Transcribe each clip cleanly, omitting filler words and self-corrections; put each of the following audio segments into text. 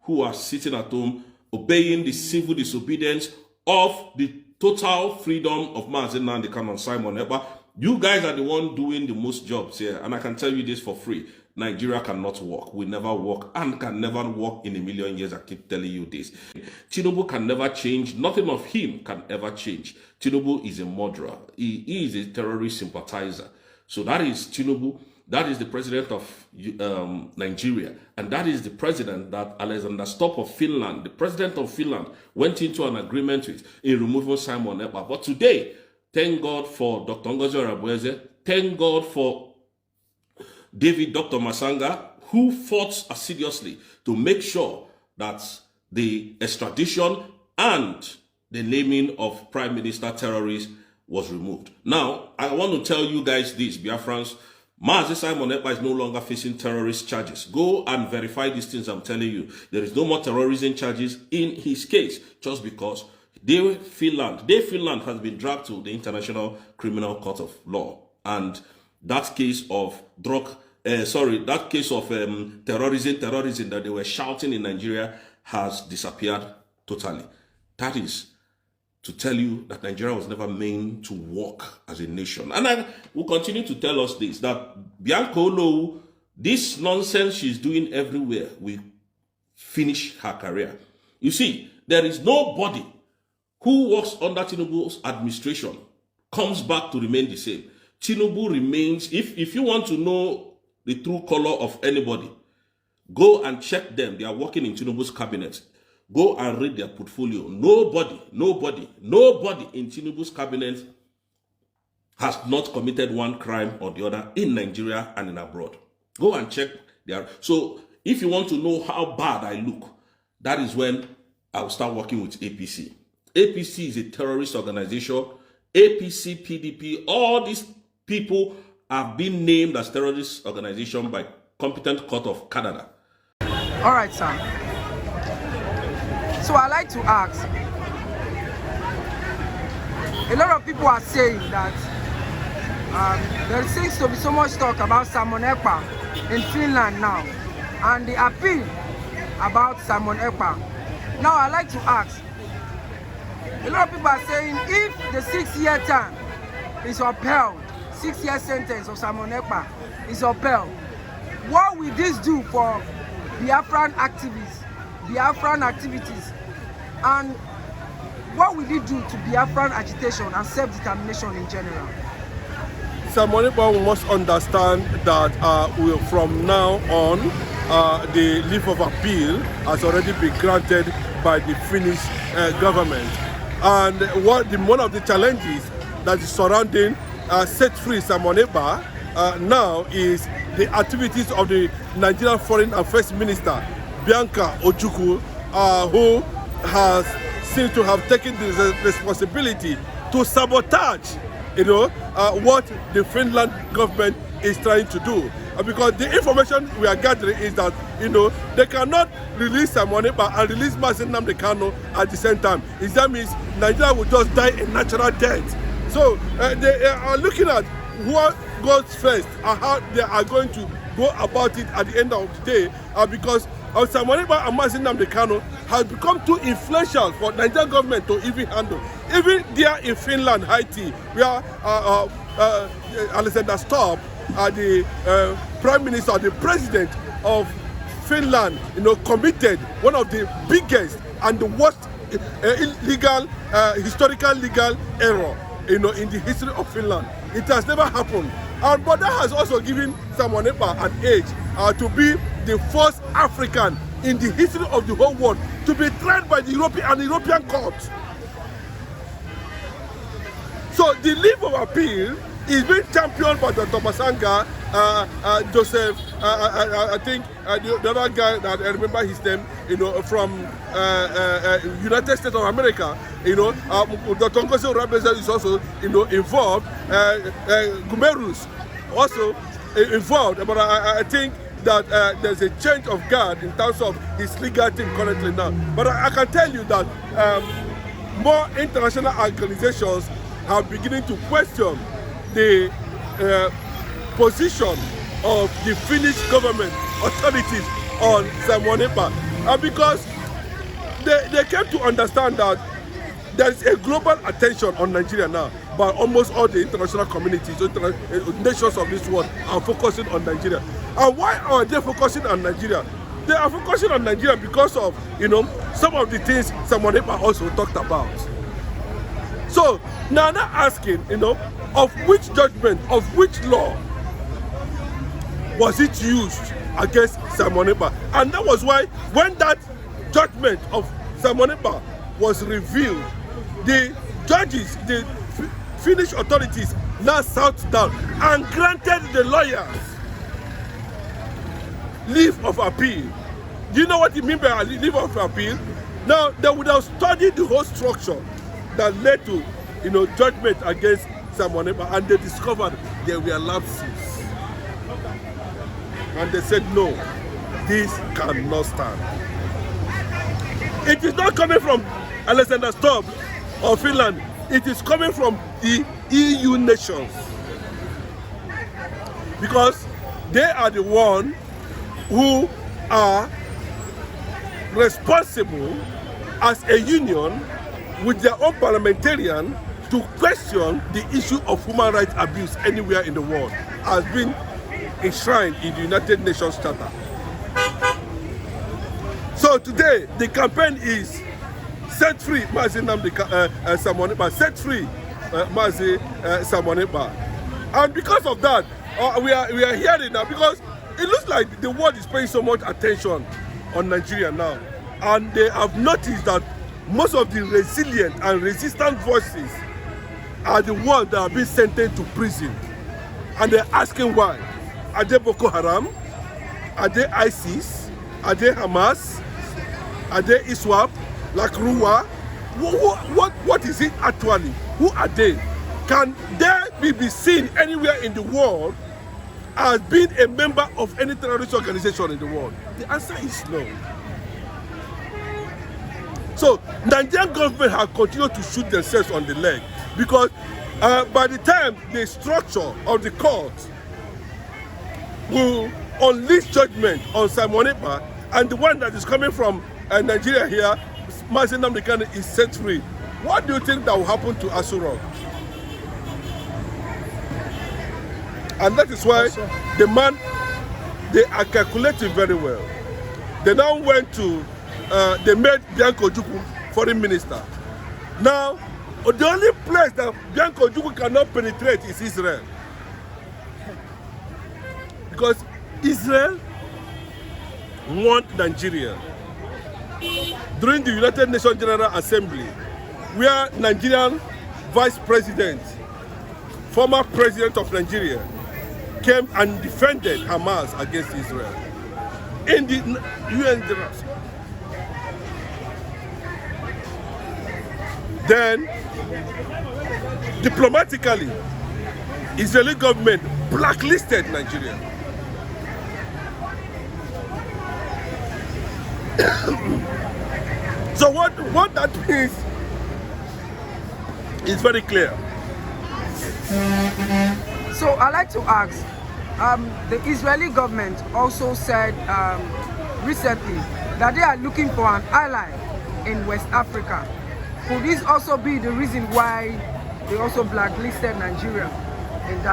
who are sitting at home obeying the civil disobedience of the total freedom of nnamdikanu and Simon Ekpa. You guys are the one doing the most jobs here, and I can tell you this for free. Nigeria cannot work, will never work, and can never work in a million years. I keep telling you this. Tinubu can never change. Nothing of him can ever change. Tinubu is a murderer. He is a terrorist sympathizer. So that is Tinubu. That is the president of Nigeria. And that is the president that Alexander Stubb of Finland, the president of Finland, went into an agreement with in removing Simon Ekpa. But today, thank God for Dr. Ngozi Orebweze. Thank God for David Dr. Masanga, who fought assiduously to make sure that the extradition and the naming of Prime Minister terrorist was removed. Now, I want to tell you guys this, Biafrans. Mazi Simon Ekpa is no longer facing terrorist charges. Go and verify these things I'm telling you. There is no more terrorism charges in his case, just because Finland has been dragged to the International Criminal Court of Law. And that case of terrorism that they were shouting in Nigeria has disappeared totally. That is to tell you that Nigeria was never meant to work as a nation. And I will continue to tell us this, that Bianca Olowu, this nonsense she's doing everywhere, will finish her career. You see, there is nobody who works under Tinubu's administration comes back to remain the same. Tinubu remains, if you want to know the true color of anybody, go and check them. They are working in Tinubu's cabinet. Go and read their portfolio. Nobody in Tinubu's cabinet has not committed one crime or the other in Nigeria and in abroad. Go and check their. So if you want to know how bad I look, that is when I will start working with APC. APC is a terrorist organization. APC, PDP, all these people have been named as terrorist organization by competent court of Canada. All right, sir. So I like to ask, a lot of people are saying that there seems to be so much talk about Simon Ekpa in Finland now, and the appeal about Simon Ekpa. Now I like to ask, a lot of people are saying if the 6-year term is upheld, 6-year sentence of Simon Ekpa is upheld, what will this do for Biafran activists, Biafran activities, and what will it do to Biafran agitation and self-determination in general? Simon Ekpa must understand that from now on, the leave of appeal has already been granted by the Finnish government. And one of the challenges that is surrounding set free Simon Ekpa now is the activities of the Nigerian Foreign Affairs Minister, Bianca Ojukwu, who seems to have taken the responsibility to sabotage, what the Finland government is trying to do. Because the information we are gathering is that, they cannot release Simon Ekpa and release nnamdikanu at the same time. That means Nigeria will just die a natural death. So they are looking at what goes first and how they are going to go about it at the end of the day, because Simon Ekpa and nnamdikanu has become too influential for Nigerian government to even handle. Even there in Finland, Haiti, where Alexander Stubb, the Prime Minister, the President of Finland, committed one of the biggest and the worst historical legal error, in the history of Finland. It has never happened. But that has also given Simon Ekpa an edge to be the first African in the history of the whole world to be tried by the European courts. So the leave of appeal is being championed by Dr. Masanga, Joseph, I think the other guy that I remember his name, from United States of America. Dr. Ngozi Orebweze is also, involved. Gumerus also involved. But I think that there's a change of guard in terms of his legal team currently now. But I can tell you that more international organizations are beginning to question the position of the Finnish government authorities on Simon Ekpa. because they came to understand that there is a global attention on Nigeria now, but almost all the international communities, nations of this world are focusing on Nigeria. And why are they focusing on Nigeria? They are focusing on Nigeria because of, some of the things Simonekpa also talked about. So now they're asking, of which judgment, of which law was it used against Simonekpa? And that was why when that judgment of Simonekpa was revealed, the judges, the Finnish authorities now sat down and granted the lawyers leave of appeal. Do you know what it means by leave of appeal? Now, they would have studied the whole structure that led to, judgment against Simonekpa, and they discovered there were lapses. And they said, no, this cannot stand. It is not coming from Alexander Stubb or Finland. It is coming from the EU nations. Because they are the ones who are responsible as a union with their own parliamentarian to question the issue of human rights abuse anywhere in the world has been enshrined in the United Nations Charter. So today, the campaign is set free Mazi Simonekpa, set free Mazi Simonekpa. And because of that, we are hearing now, because it looks like the world is paying so much attention on Nigeria now. And they have noticed that most of the resilient and resistant voices are the ones that have been sentenced to prison. And they're asking why. Are they Boko Haram? Are they ISIS? Are they Hamas? Are they ISWAP? Like Ruwa? What is it actually? Who are they? Can they be seen anywhere in the world as being a member of any terrorist organization in the world? The answer is no. So, Nigerian government has continued to shoot themselves on the leg, because by the time the structure of the court will unleash judgment on Simonekpa, and the one that is coming from Nigeria here, nnamdikanu, is set free, what do you think that will happen to Asurok? And that is why the man, they are calculating very well. They now went to, they made Bianco Ojukwu foreign minister. Now, the only place that Bianco Ojukwu cannot penetrate is Israel. Because Israel want Nigeria. During the United Nations General Assembly, where Nigerian Vice President, former President of Nigeria, came and defended Hamas against Israel in the UN General Assembly. Then, diplomatically, Israeli government blacklisted Nigeria. So what that means is very clear. So I'd like to ask, the Israeli government also said recently that they are looking for an ally in West Africa. Could this also be the reason why they also blacklisted Nigeria?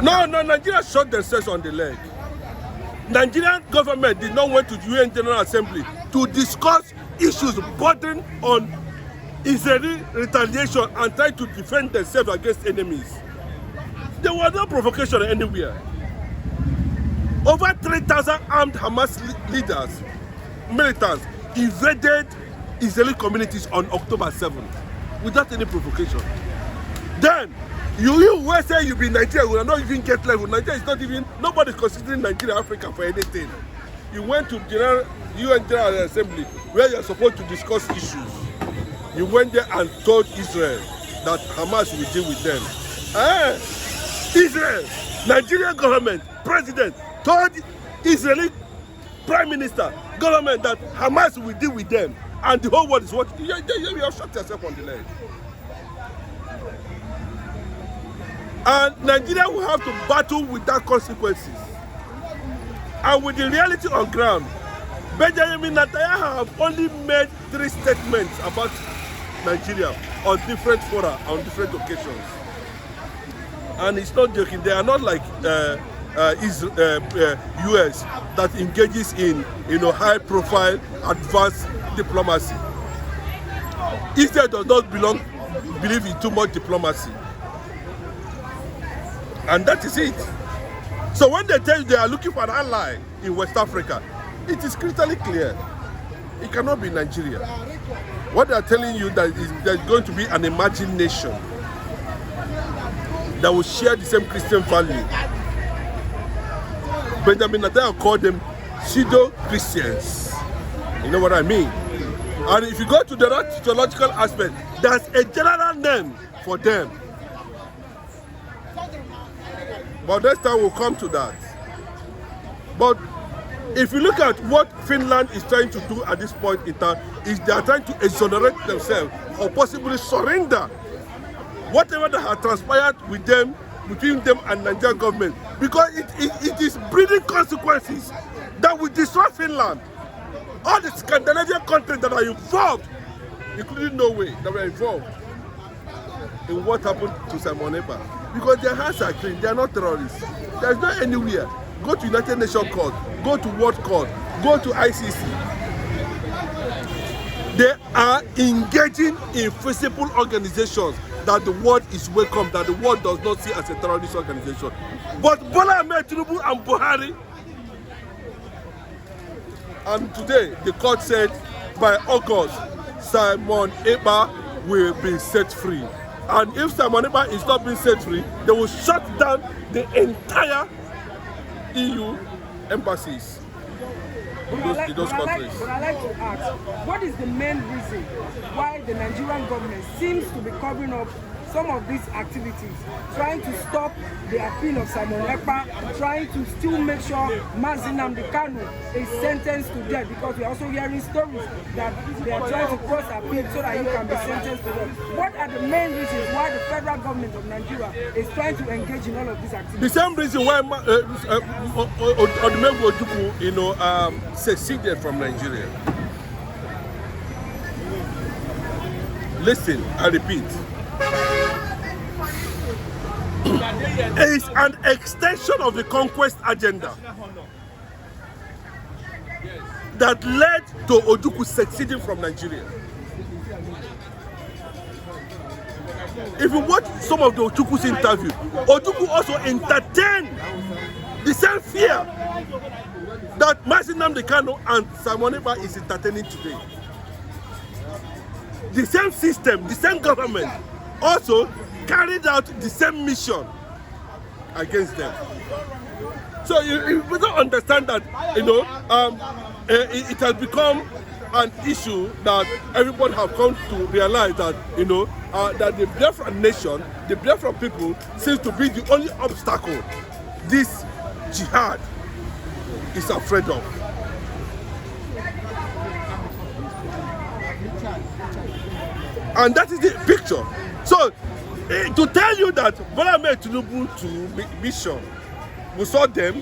No, Nigeria shot themselves on the leg. Nigerian government did not went to the UN General Assembly to discuss issues bordering on Israeli retaliation and try to defend themselves against enemies. There was no provocation anywhere. Over 3,000 armed Hamas leaders, militants, invaded Israeli communities on October 7th without any provocation. Then, you will say you be Nigeria, will not even get level. Nigeria is not even, nobody is considering Nigeria, Africa for anything. You went to UN General Assembly where you are supposed to discuss issues. You went there and told Israel that Hamas will deal with them. Israel, Nigerian government, president, told Israeli prime minister, government that Hamas will deal with them. And the whole world is watching. You have shot yourself on the leg. And Nigeria will have to battle with that consequences. And with the reality on ground, Benjamin Netanyahu have only made 3 statements about Nigeria on different fora, on different occasions. And it's not joking. They are not like US that engages in high-profile, advanced diplomacy. Israel does not believe in too much diplomacy, and that is it. So when they tell you they are looking for an ally in West Africa, it is crystal clear. It cannot be Nigeria. What they are telling you that is there's going to be an emerging nation that will share the same Christian value. Benjamin Netanyahu called them pseudo-Christians. You know what I mean? And if you go to the theological aspect, there's a general name for them. But next time we'll come to that. But if you look at what Finland is trying to do at this point in time, is they are trying to exonerate themselves or possibly surrender whatever that has transpired with them, between them and Nigerian government, because it is breeding consequences that will destroy Finland. All the Scandinavian countries that are involved, including Norway, that were involved in what happened to simonekpa, because their hands are clean, they are not terrorists. There is not anywhere. Go to United Nations Court, go to World Court, go to ICC. They are engaging in visible organizations that the world is welcome, that the world does not see as a terrorist organization. But Bola Ahmed Tinubu and Buhari, and today the court said by August, simonekpa will be set free. And if simonekpa is not being set free, they will shut down the entire EU embassies in those countries. But I'd like to ask, what is the main reason why the Nigerian government seems to be covering up some of these activities, trying to stop the appeal of simonekpa, trying to still make sure nnamdikanu is sentenced to death, because we are also hearing stories that they are trying to cross appeal so that he can be sentenced to death. What are the main reasons why the federal government of Nigeria is trying to engage in all of these activities? The same reason why Odumegwu Ojukwu, seceded from Nigeria. Listen, I repeat. It's an extension of the conquest agenda that led to Ojukwu succeeding from Nigeria. If you watch some of the Ojukwu's interview, Ojukwu also entertained the same fear that nnamdikanu and simonekpa is entertaining today. The same system, the same government also carried out the same mission against them. So you don't understand that, it has become an issue that everybody have come to realize that, that the Biafra nation, the Biafra people, seems to be the only obstacle this jihad is afraid of. And that is the picture. So, to tell you that Bola Ahmed Tinubu to mission, we saw them,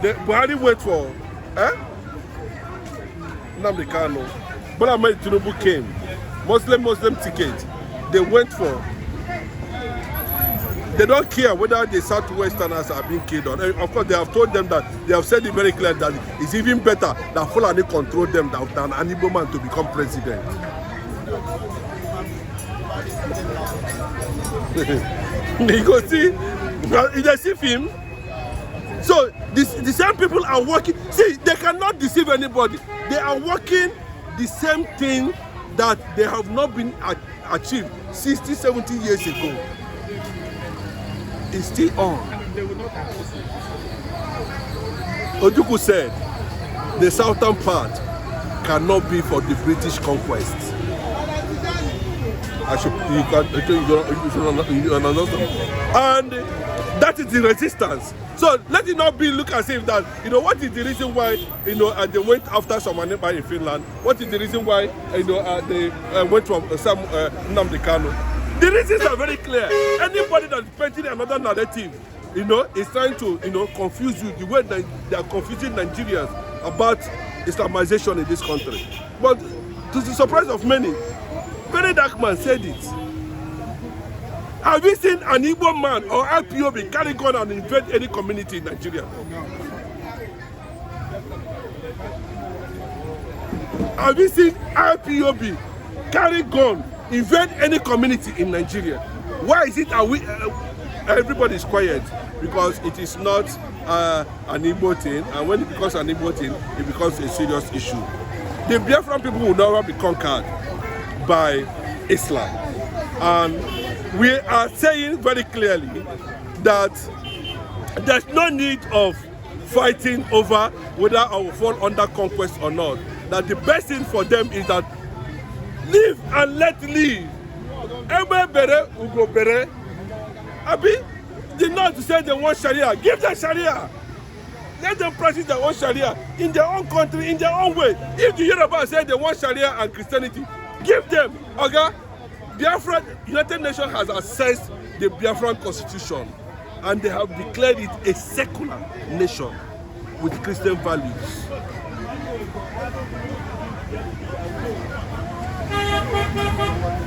the Buhari went for nnamdikanu. Bola Ahmed Tinubu came, Muslim ticket, they went for. They don't care whether the Southwesterners are being killed or, of course, they have told them that, they have said it very clear that it's even better that Fulani control them than an Igbo man to become president. You go see, they see him. So the same people are working. See, they cannot deceive anybody. They are working the same thing that they have not been achieved 60, 70 years ago. It's still on. Ojukwu said the southern part cannot be for the British conquest. You understand? And that is the resistance. So let it not be look as if that, what is the reason why, they went after simonekpa in Finland? What is the reason why, they went from nnamdikanu? The reasons are very clear. Anybody that is painting another narrative, is trying to, confuse you the way that they are confusing Nigerians about Islamization in this country. But to the surprise of many, very dark man said it. Have you seen an Igbo man or IPOB carry gun and invade any community in Nigeria? Have you seen IPOB carry gun, invade any community in Nigeria? Why is it that everybody is quiet? Because it is not an Igbo thing, and when it becomes an Igbo thing, it becomes a serious issue. The Biafran people will never be conquered by Islam. And we are saying very clearly that there's no need of fighting over whether I will fall under conquest or not. That the best thing for them is that live and let live. Ebe bere, ugo bere. Abi, the North say they want Sharia. Give them Sharia. Let them practice their own Sharia in their own country, in their own way. If the Yoruba say they want Sharia and Christianity, give them. Okay? Biafra, United Nations has assessed the Biafran constitution and they have declared it a secular nation with Christian values.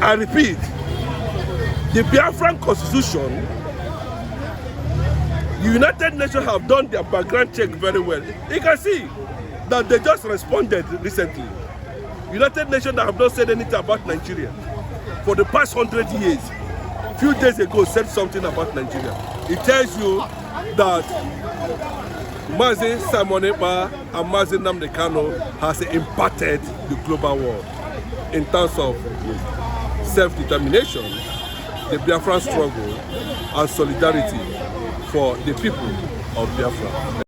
I repeat, the Biafran constitution, the United Nations have done their background check very well. You can see that they just responded recently. United Nations have not said anything about Nigeria for the past 100 years. A few days ago said something about Nigeria. It tells you that Mazi Simonekpa and Mazi Nnamdikanu has impacted the global world in terms of self-determination, the Biafran struggle, and solidarity for the people of Biafra.